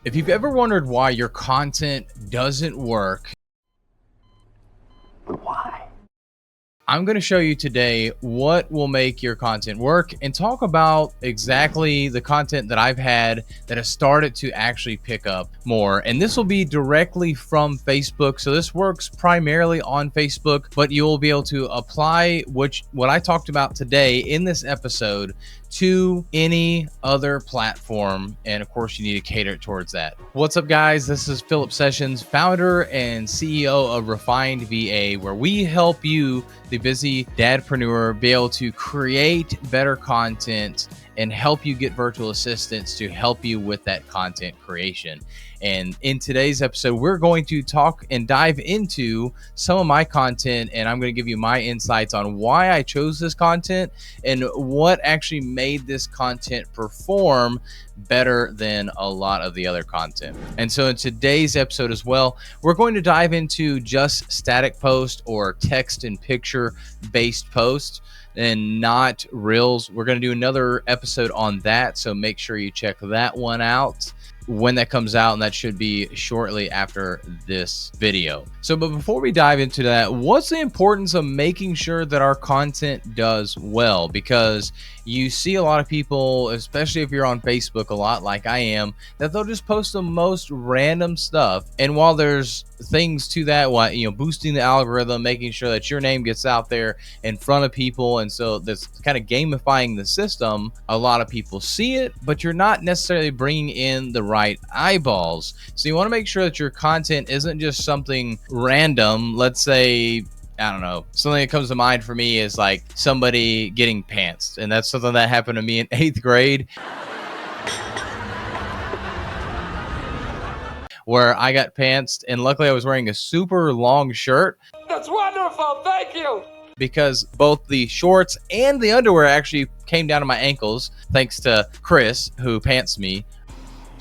If you've ever wondered why your content doesn't work, Why? I'm going to show you today what will make your content work and talk about exactly the content that I've had that has started to actually pick up more. And this will be directly from Facebook. So this works primarily on Facebook, but you will be able to apply what I talked about today in this episode to any other platform. And of course, you need to cater towards that. What's up, guys? This is Philip Sessions, founder and CEO of Refined VA, where we help you, the busy dadpreneur, be able to create better content and help you get virtual assistants to help you with that content creation. And in today's episode, we're going to talk and dive into some of my content, and I'm going to give you my insights on why I chose this content and what actually made this content perform better than a lot of the other content. And so in today's episode as well, we're going to dive into just static post or text and picture based posts and not reels. We're going to do another episode on that, so make sure you check that one out when that comes out, and that should be shortly after this video. So, but before we dive into that, what's the importance of making sure that our content does well? Because you see a lot of people, especially if you're on Facebook a lot like I am, that they'll just post the most random stuff. And while there's things to that, boosting the algorithm, making sure that your name gets out there in front of people, and so that's kind of gamifying the system. A lot of people see it, but you're not necessarily bringing in the right eyeballs. So you want to make sure that your content isn't just something random. Let's say, I don't know, something that comes to mind for me is like somebody getting pantsed, and that's something that happened to me in 8th grade, where I got pantsed, and luckily I was wearing a super long shirt. That's wonderful. Thank you. Because both the shorts and the underwear actually came down to my ankles, thanks to Chris, who pantsed me.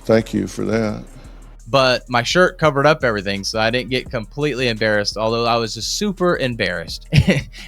Thank you for that. But my shirt covered up everything, so I didn't get completely embarrassed, although I was just super embarrassed.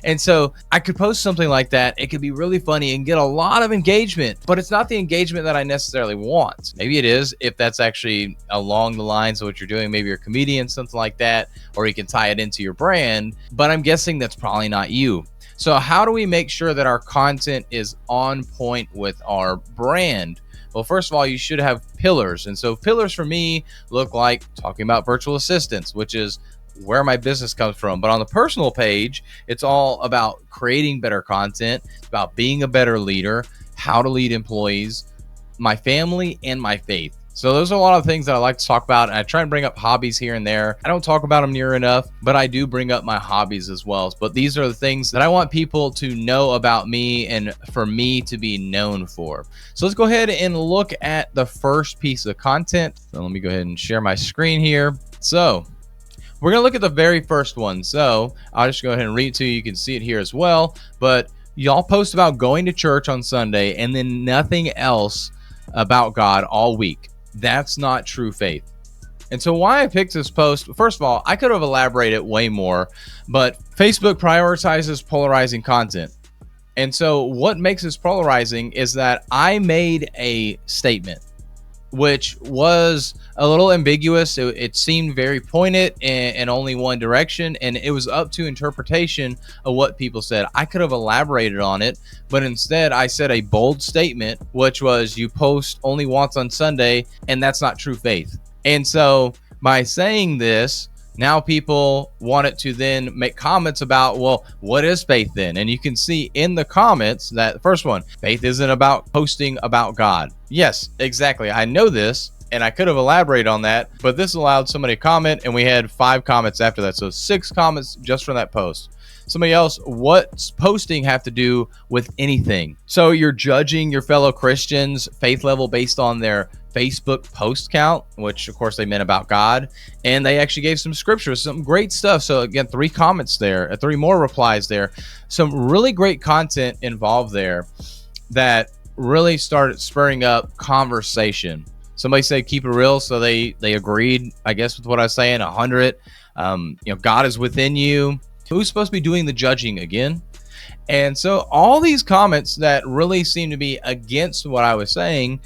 And so I could post something like that. It could be really funny and get a lot of engagement, but it's not the engagement that I necessarily want. Maybe it is if that's actually along the lines of what you're doing. Maybe you're a comedian, something like that, or you can tie it into your brand, but I'm guessing that's probably not you. So how do we make sure that our content is on point with our brand? Well, first of all, you should have pillars. And so pillars for me look like talking about virtual assistants, which is where my business comes from. But on the personal page, it's all about creating better content. It's about being a better leader, how to lead employees, my family, and my faith. So those are a lot of things that I like to talk about, and I try and bring up hobbies here and there. I don't talk about them near enough, but I do bring up my hobbies as well. But these are the things that I want people to know about me and for me to be known for. So let's go ahead and look at the first piece of content. So let me go ahead and share my screen here. So we're going to look at the very first one. So I'll just go ahead and read it to you. You can see it here as well. But y'all post about going to church on Sunday and then nothing else about God all week. That's not true faith. And so why I picked this post, first of all, I could have elaborated way more, but Facebook prioritizes polarizing content. And so what makes this polarizing is that I made a statement, which was a little ambiguous. It seemed very pointed in only one direction, and it was up to interpretation of what people said. I could have elaborated on it, but instead I said a bold statement, which was you post only once on Sunday, and that's not true faith. And so by saying this, now people wanted to then make comments about, well, what is faith then? And you can see in the comments that first one, faith isn't about posting about God. Yes, exactly. I know this, and I could have elaborated on that, but this allowed somebody to comment, and we had 5 comments after that. So 6 comments just from that post. Somebody else, what's posting have to do with anything? So you're judging your fellow Christians' faith level based on their Facebook post count, which of course they meant about God, and they actually gave some scriptures, some great stuff. So again, 3 comments there, 3 more replies there, some really great content involved there that really started spurring up conversation. Somebody said keep it real, so they agreed, I guess, with what I was saying. 100, God is within you. Who's supposed to be doing the judging again? And so all these comments that really seem to be against what I was saying,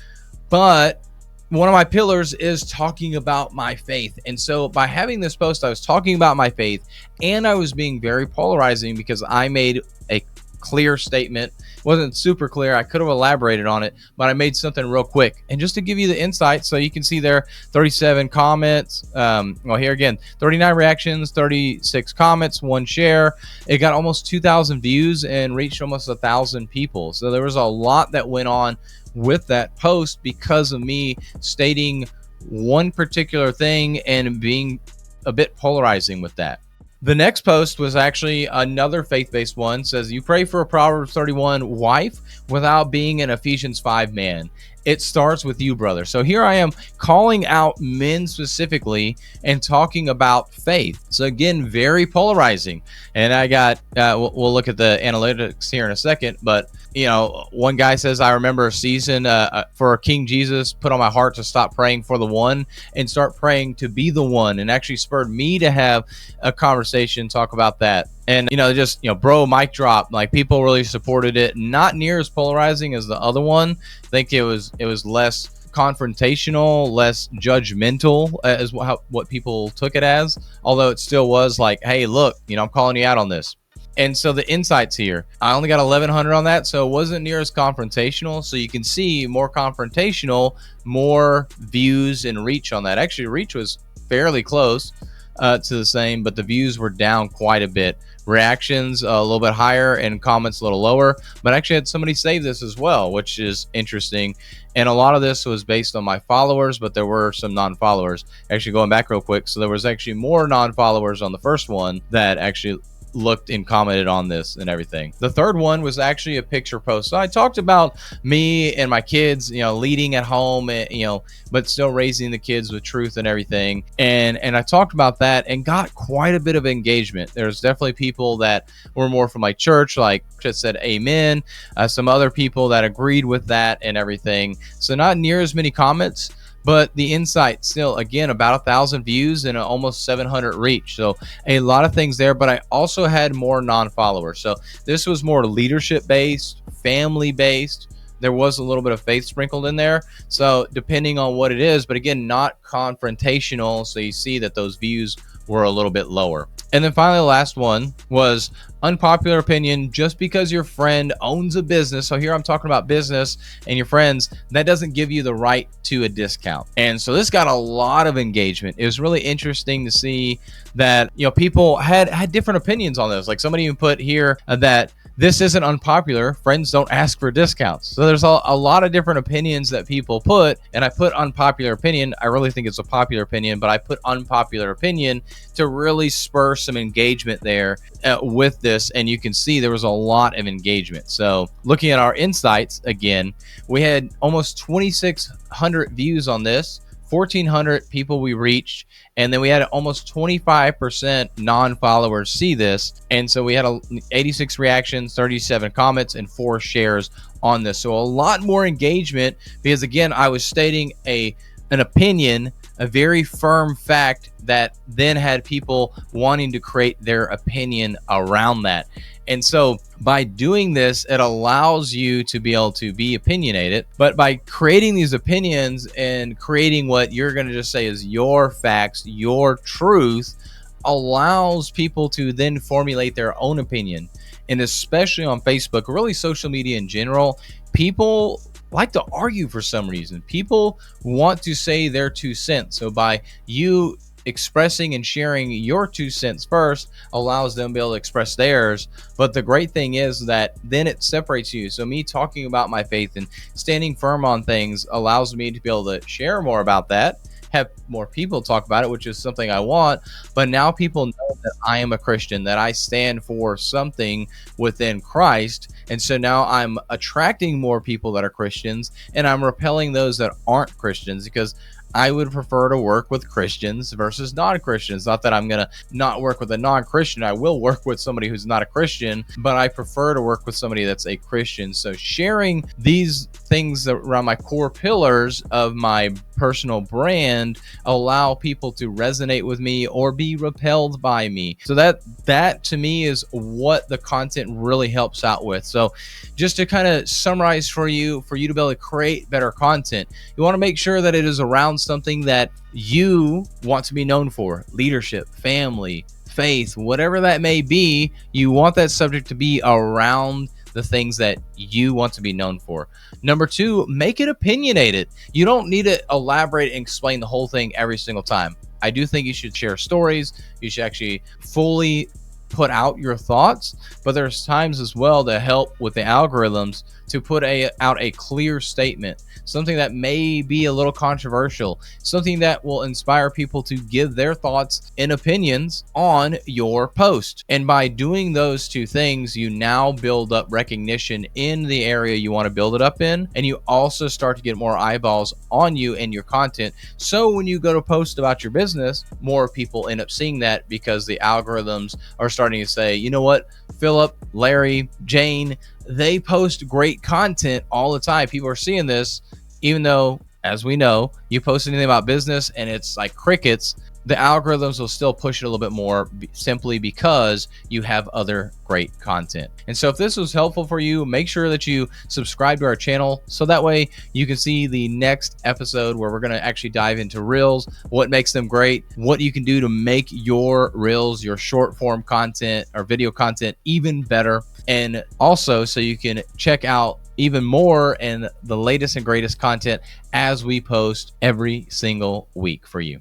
but one of my pillars is talking about my faith. And so by having this post, I was talking about my faith, and I was being very polarizing because I made a clear statement. It wasn't super clear. I could have elaborated on it, but I made something real quick. And just to give you the insight, so you can see there, 37 comments. Well, here again, 39 reactions, 36 comments, 1 share. It got almost 2,000 views and reached almost 1,000 people. So there was a lot that went on with that post because of me stating one particular thing and being a bit polarizing with that. The next post was actually another faith-based one. It says, you pray for a Proverbs 31 wife without being an Ephesians 5 man. It starts with you, brother. So here I am calling out men specifically and talking about faith. So again, very polarizing. And I got, we'll look at the analytics here in a second, but you know, one guy says, I remember a season for King Jesus put on my heart to stop praying for the one and start praying to be the one, and actually spurred me to have a conversation, talk about that. And, you know, just, you know, bro, mic drop, like people really supported it. Not near as polarizing as the other one. I think it was less confrontational, less judgmental as what people took it as, although it still was like, hey, look, you know, I'm calling you out on this. And so the insights here, I only got 1,100 on that, so it wasn't near as confrontational. So you can see more confrontational, more views and reach on that. Actually, reach was fairly close to the same, but the views were down quite a bit. Reactions a little bit higher and comments a little lower, but actually had somebody save this as well, which is interesting. And a lot of this was based on my followers, but there were some non-followers. Actually, going back real quick, so there was actually more non-followers on the first one that actually looked and commented on this and everything. The third one was actually a picture post. So I talked about me and my kids, you know, leading at home, and, you know, but still raising the kids with truth and everything. And I talked about that and got quite a bit of engagement. There's definitely people that were more from my church, like just said amen. Some other people that agreed with that and everything. So not near as many comments, but the insight still, again, about 1,000 views and almost 700 reach. So a lot of things there, but I also had more non-followers. So this was more leadership based, family based. There was a little bit of faith sprinkled in there. So depending on what it is, but again, not confrontational. So you see that those views were a little bit lower. And then finally, the last one was unpopular opinion. Just because your friend owns a business, so here I'm talking about business and your friends, that doesn't give you the right to a discount. And so this got a lot of engagement. It was really interesting to see that, you know, people had different opinions on this. Like somebody even put here that this isn't unpopular. Friends don't ask for discounts. So there's a lot of different opinions that people put, and I put unpopular opinion. I really think it's a popular opinion, but I put unpopular opinion to really spur some engagement there with this. And you can see there was a lot of engagement. So looking at our insights again, we had almost 2,600 views on this. 1,400 people we reached, and then we had almost 25% non-followers see this. And so we had 86 reactions, 37 comments, and 4 shares on this. So a lot more engagement because, again, I was stating an opinion, a very firm fact that then had people wanting to create their opinion around that. And so by doing this, it allows you to be able to be opinionated, but by creating these opinions and creating what you're going to just say is your facts, your truth, allows people to then formulate their own opinion. And especially on Facebook, really social media in general, people like to argue for some reason. People want to say their 2 cents. So by you expressing and sharing your 2 cents first allows them to be able to express theirs. But the great thing is that then it separates you. So me talking about my faith and standing firm on things allows me to be able to share more about that, have more people talk about it, which is something I want. But now people know that I am a Christian, that I stand for something within Christ. And so now I'm attracting more people that are Christians, and I'm repelling those that aren't Christians, because I would prefer to work with Christians versus non-Christians. Not that I'm going to not work with a non-Christian. I will work with somebody who's not a Christian, but I prefer to work with somebody that's a Christian. So sharing these things around my core pillars of my personal brand allow people to resonate with me or be repelled by me. So that to me is what the content really helps out with. So just to kind of summarize for you to be able to create better content, you want to make sure that it is around something that you want to be known for: leadership, family, faith, whatever that may be. You want that subject to be around the things that you want to be known for. Number two, make it opinionated. You don't need to elaborate and explain the whole thing every single time. I do think you should share stories. You should actually fully put out your thoughts, but there's times as well to help with the algorithms to put out a clear statement, something that may be a little controversial, something that will inspire people to give their thoughts and opinions on your post. And by doing those two things, you now build up recognition in the area you want to build it up in, and you also start to get more eyeballs on you and your content. So when you go to post about your business, more people end up seeing that because the algorithms are starting to say, you know what, Philip, Larry, Jane, they post great content all the time. People are seeing this, even though, as we know, you post anything about business and it's like crickets, the algorithms will still push it a little bit more simply because you have other great content. And so if this was helpful for you, make sure that you subscribe to our channel so that way you can see the next episode where we're going to actually dive into Reels, what makes them great, what you can do to make your Reels, your short form content or video content even better. And also so you can check out even more and the latest and greatest content as we post every single week for you.